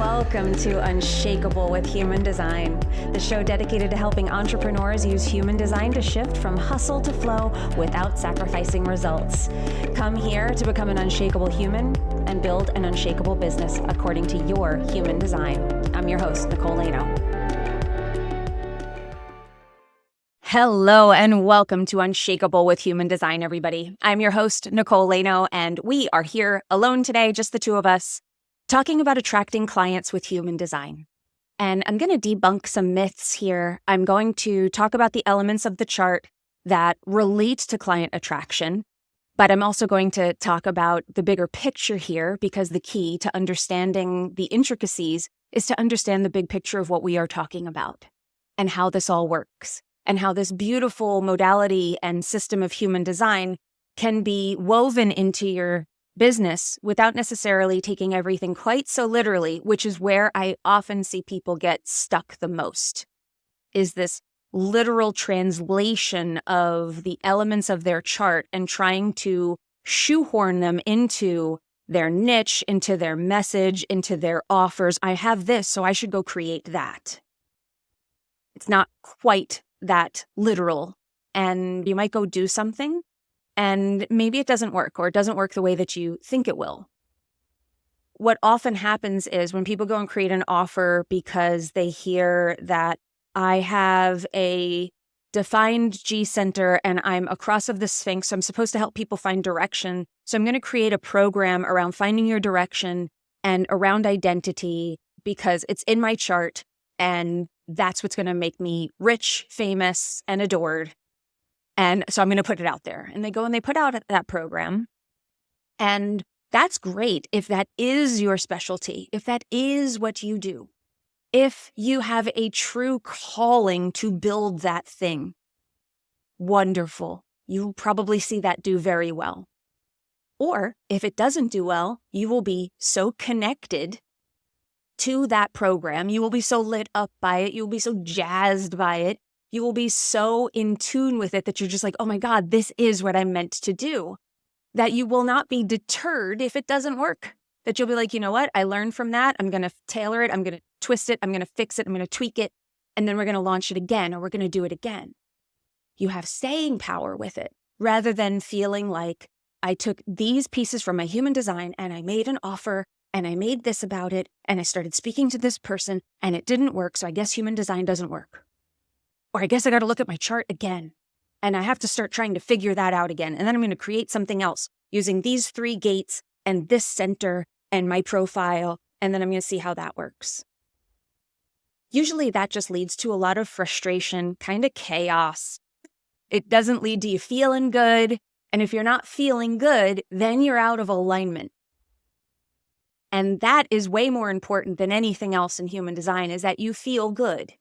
Welcome to Unshakeable with Human Design, the show dedicated to helping entrepreneurs use human design to shift from hustle to flow without sacrificing results. Come here to become an unshakable human and build an unshakable business according to your human design. I'm your host, Nicole Laino. Hello and welcome to Unshakeable with Human Design, everybody. I'm your host, Nicole Laino, and we are here alone today, just the two of us, talking about attracting clients with human design. And I'm going to debunk some myths here. I'm going to talk about the elements of the chart that relate to client attraction, but I'm also going to talk about the bigger picture here, because the key to understanding the intricacies is to understand the big picture of what we are talking about and how this all works, and how this beautiful modality and system of human design can be woven into your business without necessarily taking everything quite so literally, which is where I often see people get stuck the most, is this literal translation of the elements of their chart and trying to shoehorn them into their niche, into their message, into their offers. I have this, so I should go create that. It's not quite that literal, and you might go do something and maybe it doesn't work, or it doesn't work the way that you think it will. What often happens is when people go and create an offer because they hear that I have a defined G center and I'm a cross of the Sphinx, so I'm supposed to help people find direction. So I'm going to create a program around finding your direction and around identity because it's in my chart and that's what's going to make me rich, famous, and adored. And so I'm going to put it out there. And they go and they put out that program. And that's great if that is your specialty, if that is what you do, if you have a true calling to build that thing. Wonderful. You probably see that do very well. Or if it doesn't do well, you will be so connected to that program. You will be so lit up by it. You will be so jazzed by it. You will be so in tune with it that you're just like, oh my God, this is what I'm meant to do. That you will not be deterred if it doesn't work. That you'll be like, you know what? I learned from that. I'm going to tailor it. I'm going to twist it. I'm going to fix it. I'm going to tweak it. And then we're going to launch it again, or we're going to do it again. You have staying power with it rather than feeling like I took these pieces from my human design and I made an offer and I made this about it and I started speaking to this person and it didn't work. So I guess human design doesn't work. Or I guess I got to look at my chart again and I have to start trying to figure that out again. And then I'm going to create something else using these 3 gates and this center and my profile. And then I'm going to see how that works. Usually that just leads to a lot of frustration, kind of chaos. It doesn't lead to you feeling good. And if you're not feeling good, then you're out of alignment. And that is way more important than anything else in human design, is that you feel good.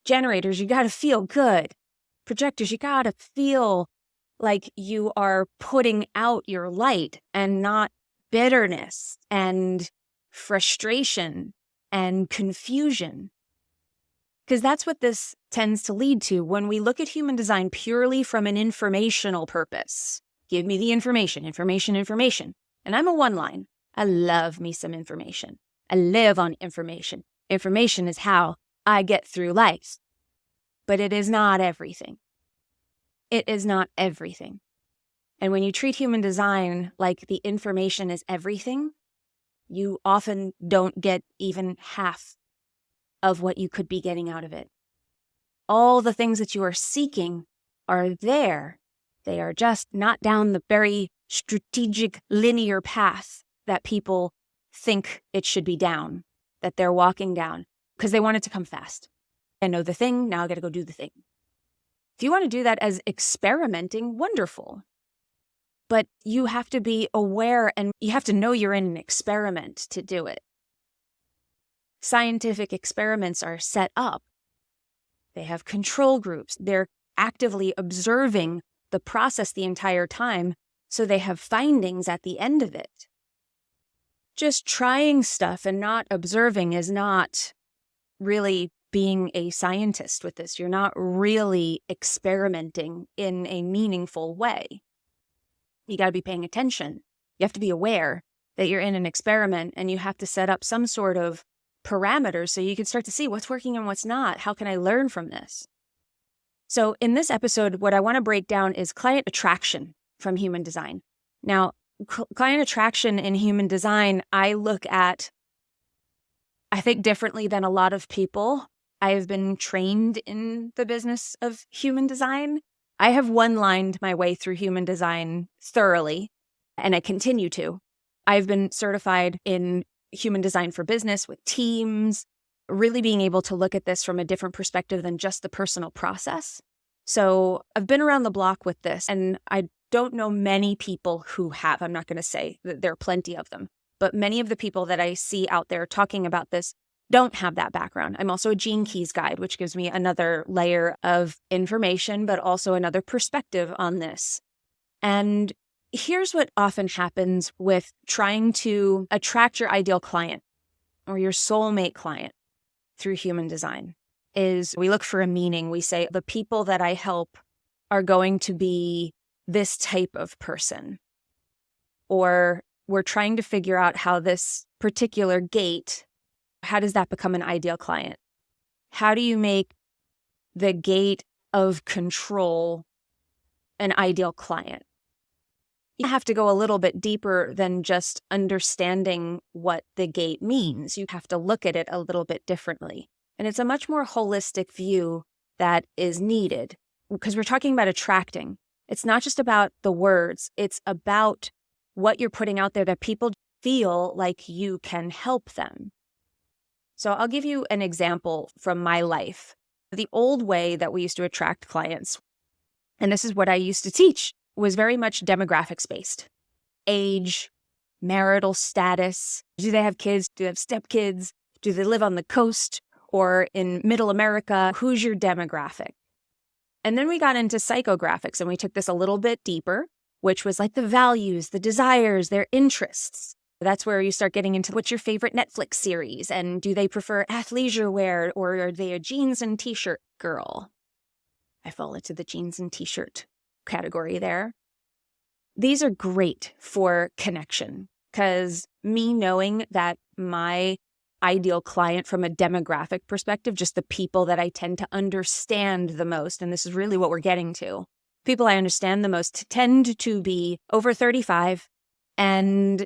Generators, you got to feel good. Projectors, you got to feel like you are putting out your light and not bitterness and frustration and confusion. Because that's what this tends to lead to when we look at human design purely from an informational purpose. Give me the information, information, information. And I'm a one-line. I love me some information. I live on information. Information is how I get through life. But it is not everything. It is not everything. And when you treat human design like the information is everything, you often don't get even half of what you could be getting out of it. All the things that you are seeking are there. They are just not down the very strategic linear path that people think it should be down, that they're walking down, because they want it to come fast. I know the thing, now I got to go do the thing. If you want to do that as experimenting, wonderful. But you have to be aware and you have to know you're in an experiment to do it. Scientific experiments are set up. They have control groups. They're actively observing the process the entire time, so they have findings at the end of it. Just trying stuff and not observing is not really being a scientist with this. You're not really experimenting in a meaningful way. You got to be paying attention. You have to be aware that you're in an experiment and you have to set up some sort of parameters so you can start to see what's working and what's not. How can I learn from this? So in this episode, what I want to break down is client attraction from human design. Now, client attraction in human design, I look at, I think, differently than a lot of people. I have been trained in the business of human design. I have one-lined my way through human design thoroughly, and I continue to. I've been certified in human design for business with teams, really being able to look at this from a different perspective than just the personal process. So I've been around the block with this, and I don't know many people who have. I'm not going to say that there are plenty of them, but many of the people that I see out there talking about this don't have that background. I'm also a Gene Keys guide, which gives me another layer of information, but also another perspective on this. And here's what often happens with trying to attract your ideal client or your soulmate client through human design is we look for a meaning. We say the people that I help are going to be this type of person. Or we're trying to figure out how this particular gate, how does that become an ideal client? How do you make the gate of control an ideal client? You have to go a little bit deeper than just understanding what the gate means. You have to look at it a little bit differently. And it's a much more holistic view that is needed because we're talking about attracting. It's not just about the words. It's about what you're putting out there that people feel like you can help them. So I'll give you an example from my life. The old way that we used to attract clients, and this is what I used to teach, was very much demographics based. Age, marital status. Do they have kids? Do they have stepkids? Do they live on the coast or in middle America? Who's your demographic? And then we got into psychographics and we took this a little bit deeper, which was like the values, the desires, their interests. That's where you start getting into what's your favorite Netflix series and do they prefer athleisure wear or are they a jeans and t-shirt girl? I fall into the jeans and t-shirt category there. These are great for connection because me knowing that my ideal client from a demographic perspective, just the people that I tend to understand the most, and this is really what we're getting to, people I understand the most tend to be over 35, and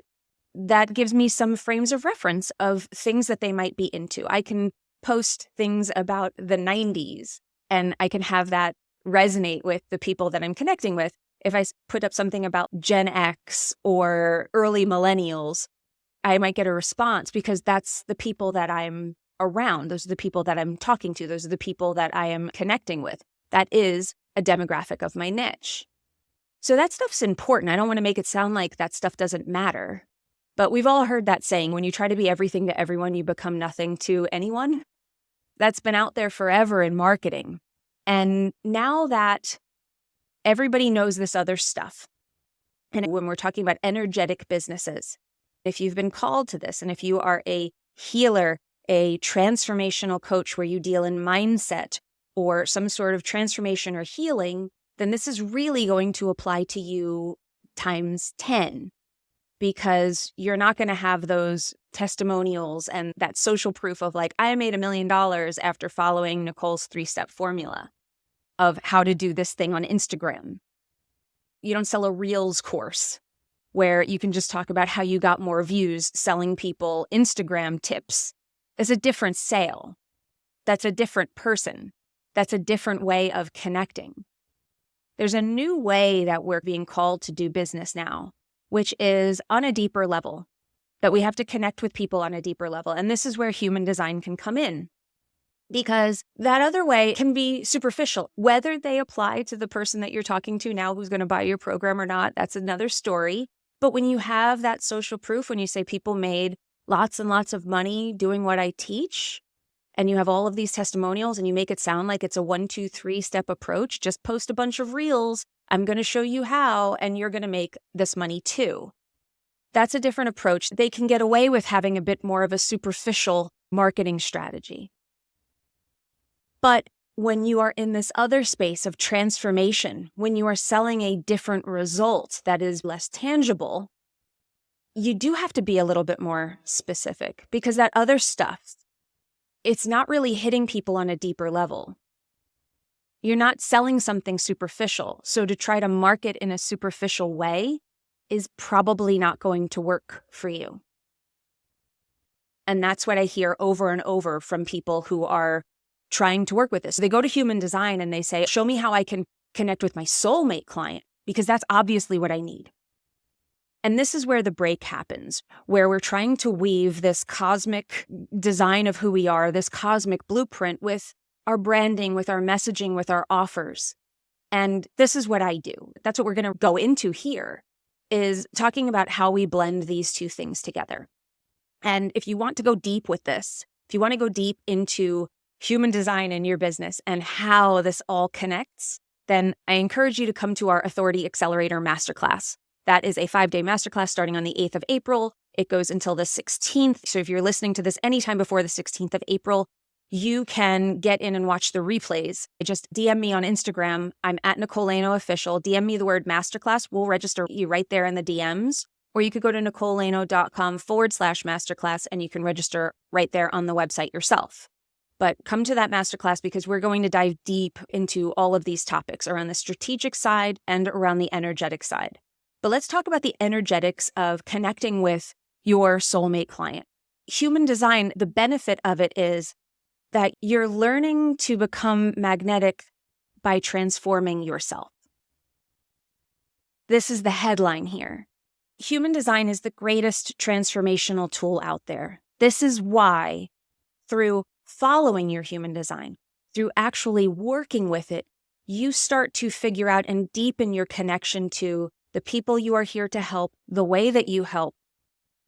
that gives me some frames of reference of things that they might be into. I can post things about the 90s, and I can have that resonate with the people that I'm connecting with. If I put up something about Gen X or early millennials, I might get a response because that's the people that I'm around. Those are the people that I'm talking to. Those are the people that I am connecting with. That is a demographic of my niche. So that stuff's important. I don't want to make it sound like that stuff doesn't matter. But we've all heard that saying, when you try to be everything to everyone, you become nothing to anyone. That's been out there forever in marketing. And now that everybody knows this other stuff, and when we're talking about energetic businesses, if you've been called to this, and if you are a healer, a transformational coach where you deal in mindset or some sort of transformation or healing, then this is really going to apply to you times 10 because you're not going to have those testimonials and that social proof of like, I made $1 million after following Nicole's 3-step formula of how to do this thing on Instagram. You don't sell a Reels course where you can just talk about how you got more views selling people Instagram tips. It's a different sale. That's a different person. That's a different way of connecting. There's a new way that we're being called to do business now, which is on a deeper level, that we have to connect with people on a deeper level. And this is where human design can come in. Because that other way can be superficial. Whether they apply to the person that you're talking to now who's going to buy your program or not, that's another story. But when you have that social proof, when you say people made lots and lots of money doing what I teach, and you have all of these testimonials and you make it sound like it's a 1, 2, 3-step approach, just post a bunch of reels. I'm going to show you how, and you're going to make this money too. That's a different approach. They can get away with having a bit more of a superficial marketing strategy. But when you are in this other space of transformation, when you are selling a different result that is less tangible, you do have to be a little bit more specific because that other stuff, it's not really hitting people on a deeper level. You're not selling something superficial. So to try to market in a superficial way is probably not going to work for you. And that's what I hear over and over from people who are trying to work with this. They go to human design and they say, show me how I can connect with my soulmate client, because that's obviously what I need. And this is where the break happens, where we're trying to weave this cosmic design of who we are, this cosmic blueprint with our branding, with our messaging, with our offers. And this is what I do. That's what we're going to go into here, is talking about how we blend these two things together. And if you want to go deep with this, if you want to go deep into human design in your business and how this all connects, then I encourage you to come to our Authority Accelerator Masterclass. That is a 5-day masterclass starting on the 8th of April. It goes until the 16th. So if you're listening to this anytime before the 16th of April, you can get in and watch the replays. Just DM me on Instagram. I'm at Nicole Laino Official. DM me the word masterclass. We'll register you right there in the DMs. Or you could go to NicoleLaino.com/masterclass and you can register right there on the website yourself. But come to that masterclass because we're going to dive deep into all of these topics around the strategic side and around the energetic side. But let's talk about the energetics of connecting with your soulmate client. Human design, the benefit of it is that you're learning to become magnetic by transforming yourself. This is the headline here. Human design is the greatest transformational tool out there. This is why, through following your human design, through actually working with it, you start to figure out and deepen your connection to the people you are here to help, the way that you help.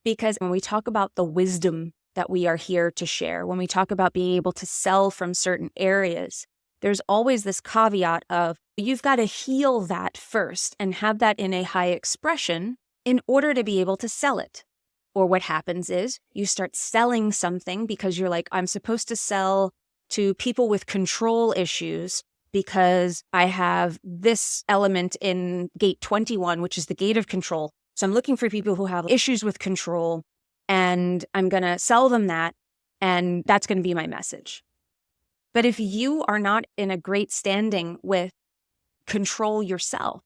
Because when we talk about the wisdom that we are here to share, when we talk about being able to sell from certain areas, there's always this caveat of you've got to heal that first and have that in a high expression in order to be able to sell it. Or what happens is you start selling something because you're like, I'm supposed to sell to people with control issues because I have this element in gate 21, which is the gate of control. So I'm looking for people who have issues with control and I'm going to sell them that. And that's going to be my message. But if you are not in a great standing with control yourself,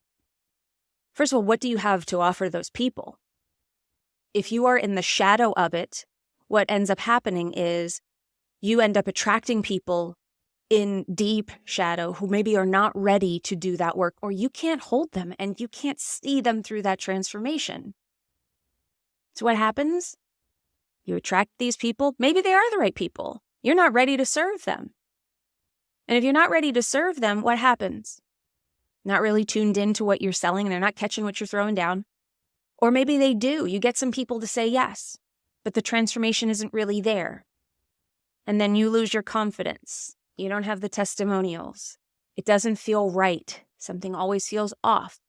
first of all, what do you have to offer those people? If you are in the shadow of it, what ends up happening is you end up attracting people in deep shadow who maybe are not ready to do that work, or you can't hold them and you can't see them through that transformation. So what happens? You attract these people. Maybe they are the right people. You're not ready to serve them. And if you're not ready to serve them, what happens? Not really tuned into what you're selling and they're not catching what you're throwing down. Or maybe they do. You get some people to say yes, but the transformation isn't really there. And then you lose your confidence. You don't have the testimonials. It doesn't feel right. Something always feels off.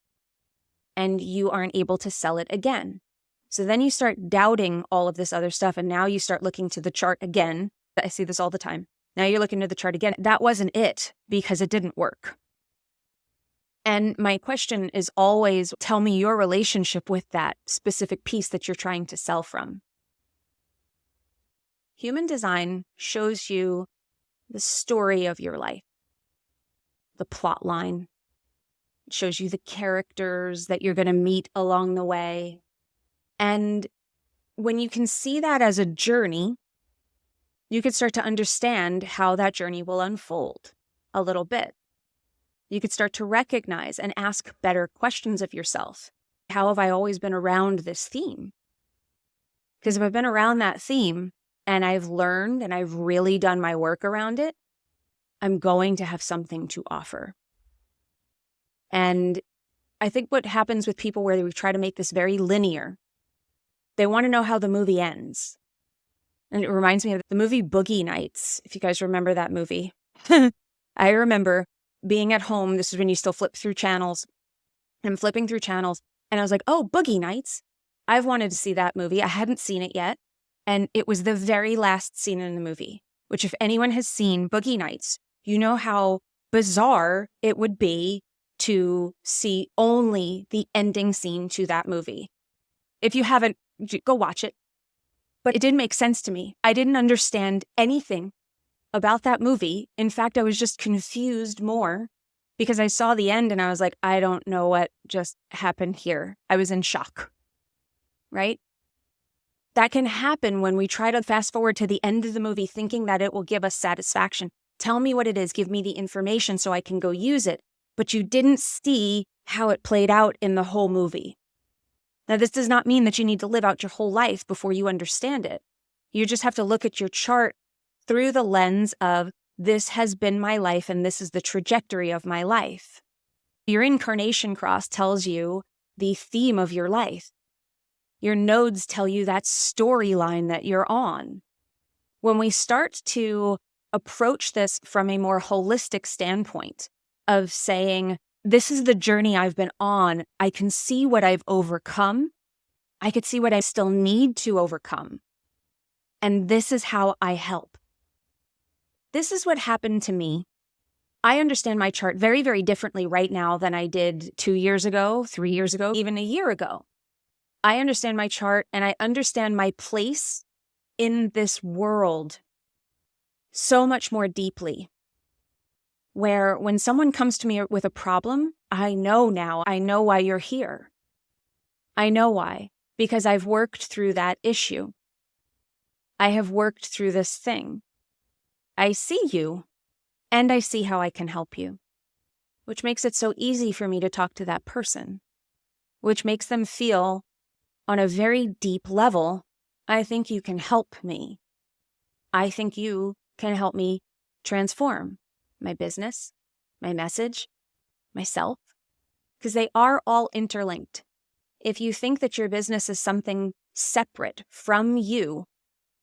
And you aren't able to sell it again. So then you start doubting all of this other stuff. And now you start looking to the chart again. I see this all the time. Now you're looking to the chart again. That wasn't it because it didn't work. And my question is always, tell me your relationship with that specific piece that you're trying to sell from. Human design shows you the story of your life, the plot line. It shows you the characters that you're going to meet along the way. And when you can see that as a journey, you can start to understand how that journey will unfold a little bit. You could start to recognize and ask better questions of yourself. How have I always been around this theme? Because if I've been around that theme and I've learned and I've really done my work around it, I'm going to have something to offer. And I think what happens with people where we try to make this very linear, they want to know how the movie ends. And it reminds me of the movie Boogie Nights, if you guys remember that movie. I remember being at home. This is when you still flip through channels. I'm flipping through channels and I was like, oh, Boogie Nights. I've wanted to see that movie. I hadn't seen it yet. And it was the very last scene in the movie, which if anyone has seen Boogie Nights, you know how bizarre it would be to see only the ending scene to that movie. If you haven't Go watch it. But it didn't make sense to me. I didn't understand anything about that movie. In fact, I was just confused more because I saw the end and I was like, I don't know what just happened here. I was in shock, right? That can happen when we try to fast forward to the end of the movie thinking that it will give us satisfaction. Tell me what it is. Give me the information so I can go use it. But you didn't see how it played out in the whole movie. Now, this does not mean that you need to live out your whole life before you understand it. You just have to look at your chart through the lens of this has been my life and this is the trajectory of my life. Your incarnation cross tells you the theme of your life. Your nodes tell you that storyline that you're on. When we start to approach this from a more holistic standpoint of saying, this is the journey I've been on. I can see what I've overcome. I could see what I still need to overcome. And this is how I help. This is what happened to me. I understand my chart very, very differently right now than I did 2 years ago, 3 years ago, even a year ago. I understand my chart and I understand my place in this world so much more deeply. Where when someone comes to me with a problem, I know now, I know why you're here. I know why, because I've worked through that issue. I have worked through this thing. I see you, and I see how I can help you, which makes it so easy for me to talk to that person, which makes them feel on a very deep level, I think you can help me. I think you can help me transform my business, my message, myself, because they are all interlinked. If you think that your business is something separate from you,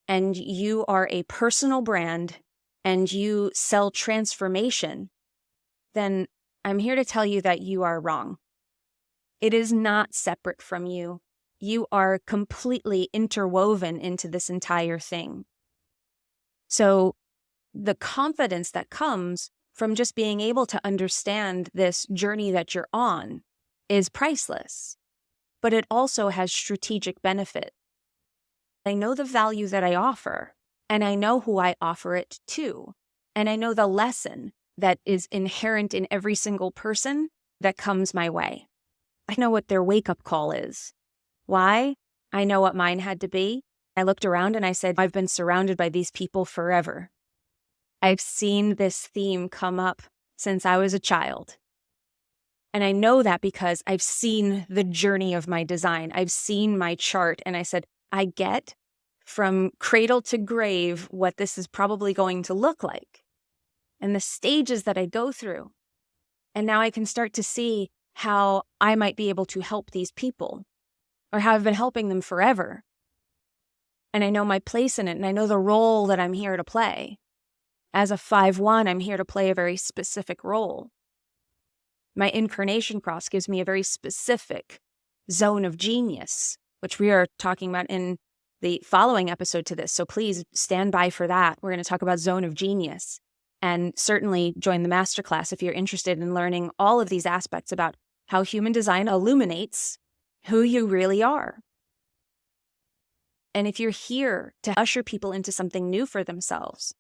and you are a personal brand, and you sell transformation, then I'm here to tell you that you are wrong. It is not separate from you. You are completely interwoven into this entire thing. So the confidence that comes from just being able to understand this journey that you're on is priceless, but it also has strategic benefit. I know the value that I offer, and I know who I offer it to, and I know the lesson that is inherent in every single person that comes my way. I know what their wake-up call is. Why? I know what mine had to be. I looked around and I said, I've been surrounded by these people forever. I've seen this theme come up since I was a child. And I know that because I've seen the journey of my design. I've seen my chart and I said, I get from cradle to grave what this is probably going to look like and the stages that I go through. And now I can start to see how I might be able to help these people or how I've been helping them forever. And I know my place in it and I know the role that I'm here to play. As a 5/1, I'm here to play a very specific role. My incarnation cross gives me a very specific zone of genius, which we are talking about in the following episode to this. So please stand by for that. We're going to talk about zone of genius, and certainly join the masterclass if you're interested in learning all of these aspects about how human design illuminates who you really are. And if you're here to usher people into something new for themselves,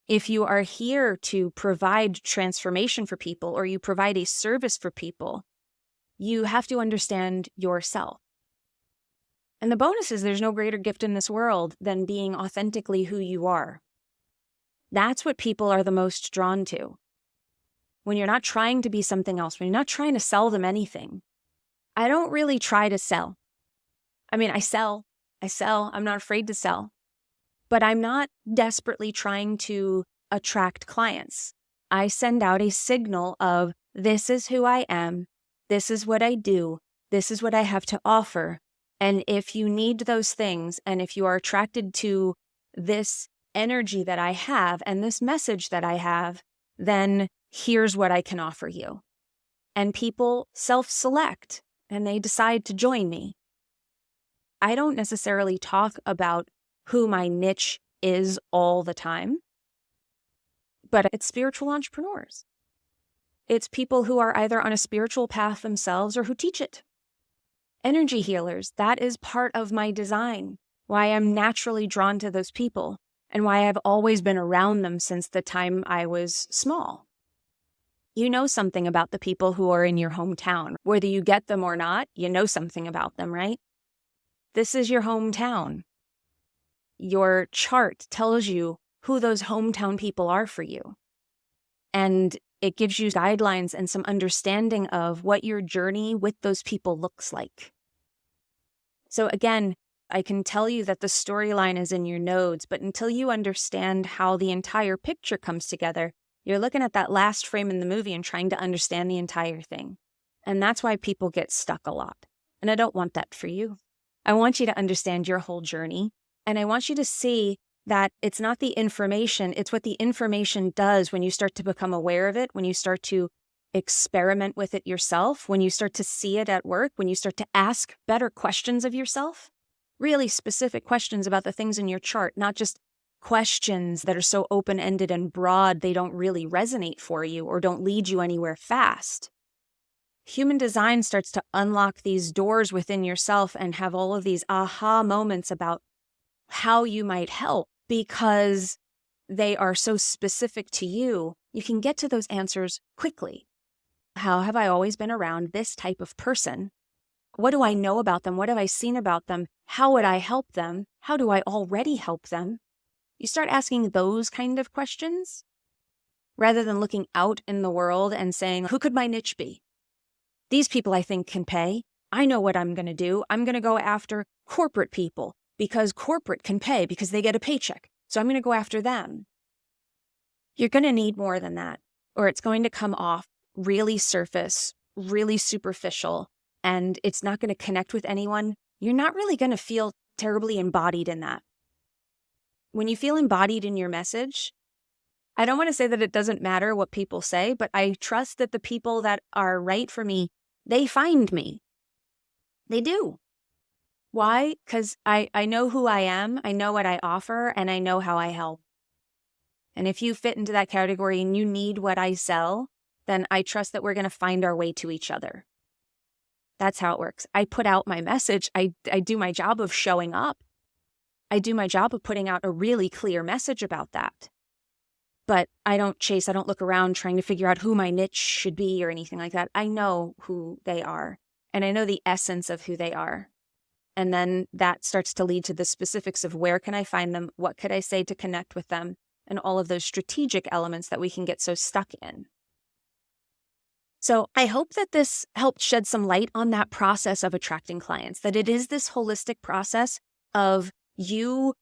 if you are here to provide transformation for people or you provide a service for people, you have to understand yourself. And the bonus is there's no greater gift in this world than being authentically who you are. That's what people are the most drawn to. When you're not trying to be something else, when you're not trying to sell them anything. I don't really try to sell. I mean, I sell, I'm not afraid to sell. But I'm not desperately trying to attract clients. I send out a signal of, this is who I am, this is what I do, this is what I have to offer. And if you need those things, and if you are attracted to this energy that I have and this message that I have, then here's what I can offer you. And people self-select and they decide to join me. I don't necessarily talk about who my niche is all the time, but it's spiritual entrepreneurs. It's people who are either on a spiritual path themselves or who teach it. Energy healers, that is part of my design, why I'm naturally drawn to those people, and why I've always been around them since the time I was small. You know something about the people who are in your hometown. Whether you get them or not, you know something about them, right? This is your hometown. Your chart tells you who those hometown people are for you. And it gives you guidelines and some understanding of what your journey with those people looks like. So again, I can tell you that the storyline is in your nodes, but until you understand how the entire picture comes together, you're looking at that last frame in the movie and trying to understand the entire thing. And that's why people get stuck a lot. And I don't want that for you. I want you to understand your whole journey. And I want you to see that it's not the information, it's what the information does when you start to become aware of it, when you start to experiment with it yourself, when you start to see it at work, when you start to ask better questions of yourself, really specific questions about the things in your chart, not just questions that are so open-ended and broad they don't really resonate for you or don't lead you anywhere fast. Human design starts to unlock these doors within yourself and have all of these aha moments about how you might help because they are so specific to you. You can get to those answers quickly. How have I always been around this type of person? What do I know about them? What have I seen about them? How would I help them? How do I already help them? You start asking those kind of questions rather than looking out in the world and saying, who could my niche be? These people I think can pay. I know what I'm going to do. I'm going to go after corporate people because corporate can pay because they get a paycheck. So I'm going to go after them. You're going to need more than that, or it's going to come off really surface, really superficial, and it's not going to connect with anyone. You're not really going to feel terribly embodied in that. When you feel embodied in your message, I don't want to say that it doesn't matter what people say, but I trust that the people that are right for me, they find me. They do. Why? Because I know who I am, I know what I offer, and I know how I help. And if you fit into that category and you need what I sell, then I trust that we're going to find our way to each other. That's how it works. I put out my message. I do my job of showing up. I do my job of putting out a really clear message about that. But I don't look around trying to figure out who my niche should be or anything like that. I know who they are, and I know the essence of who they are. And then that starts to lead to the specifics of where can I find them, what could I say to connect with them, and all of those strategic elements that we can get so stuck in. So I hope that this helped shed some light on that process of attracting clients, that it is this holistic process of you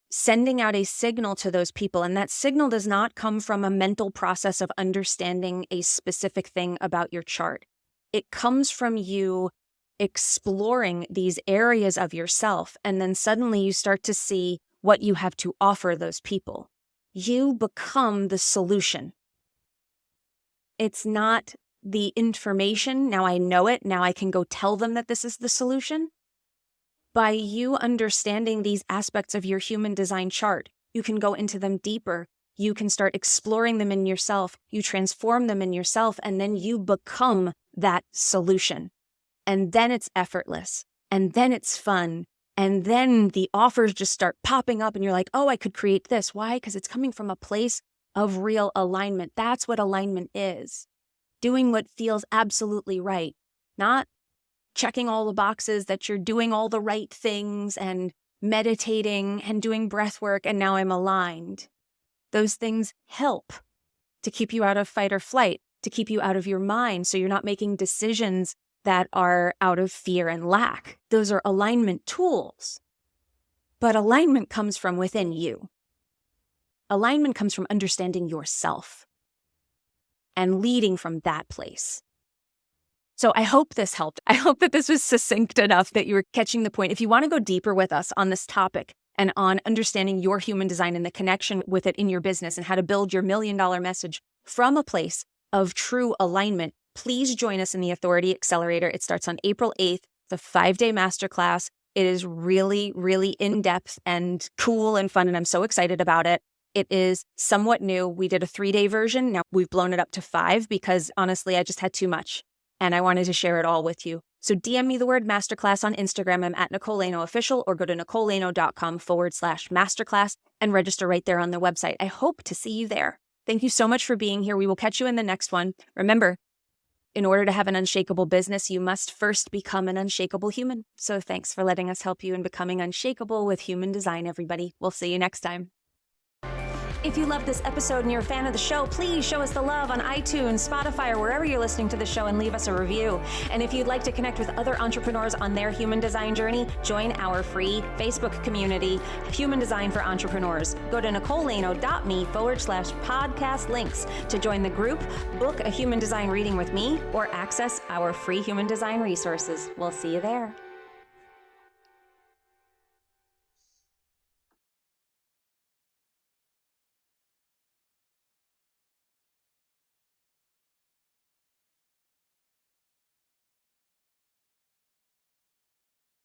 sending out a signal to those people. And that signal does not come from a mental process of understanding a specific thing about your chart. It comes from you exploring these areas of yourself. And then suddenly you start to see what you have to offer those people. You become the solution. It's not the information. Now I know it. Now I can go tell them that this is the solution. By you understanding these aspects of your human design chart, you can go into them deeper. You can start exploring them in yourself. You transform them in yourself, and then you become that solution. And then it's effortless. And then it's fun. And then the offers just start popping up and you're like, oh, I could create this. Why? Because it's coming from a place of real alignment. That's what alignment is. Doing what feels absolutely right. Not checking all the boxes that you're doing all the right things and meditating and doing breath work and now I'm aligned. Those things help to keep you out of fight or flight, to keep you out of your mind so you're not making decisions that are out of fear and lack. Those are alignment tools. But alignment comes from within you. Alignment comes from understanding yourself and leading from that place. So I hope this helped. I hope that this was succinct enough that you were catching the point. If you want to go deeper with us on this topic and on understanding your human design and the connection with it in your business and how to build your $1 million message from a place of true alignment, please join us in the Authority Accelerator. It starts on April 8th. It's a 5-day masterclass. It is really, really in-depth and cool and fun, and I'm so excited about it. It is somewhat new. We did a 3-day version. Now we've blown it up to 5 because honestly, I just had too much. And I wanted to share it all with you. So DM me the word masterclass on Instagram. I'm at Nicole Laino Official, or go to NicoleLaino.com/masterclass and register right there on the website. I hope to see you there. Thank you so much for being here. We will catch you in the next one. Remember, in order to have an unshakable business, you must first become an unshakable human. So thanks for letting us help you in becoming unshakable with human design, everybody. We'll see you next time. If you love this episode and you're a fan of the show, please show us the love on iTunes, Spotify, or wherever you're listening to the show, and leave us a review. And if you'd like to connect with other entrepreneurs on their human design journey, join our free Facebook community, Human Design for Entrepreneurs. Go to NicoleLaino.me/podcast links to join the group, book a human design reading with me, or access our free human design resources. We'll see you there.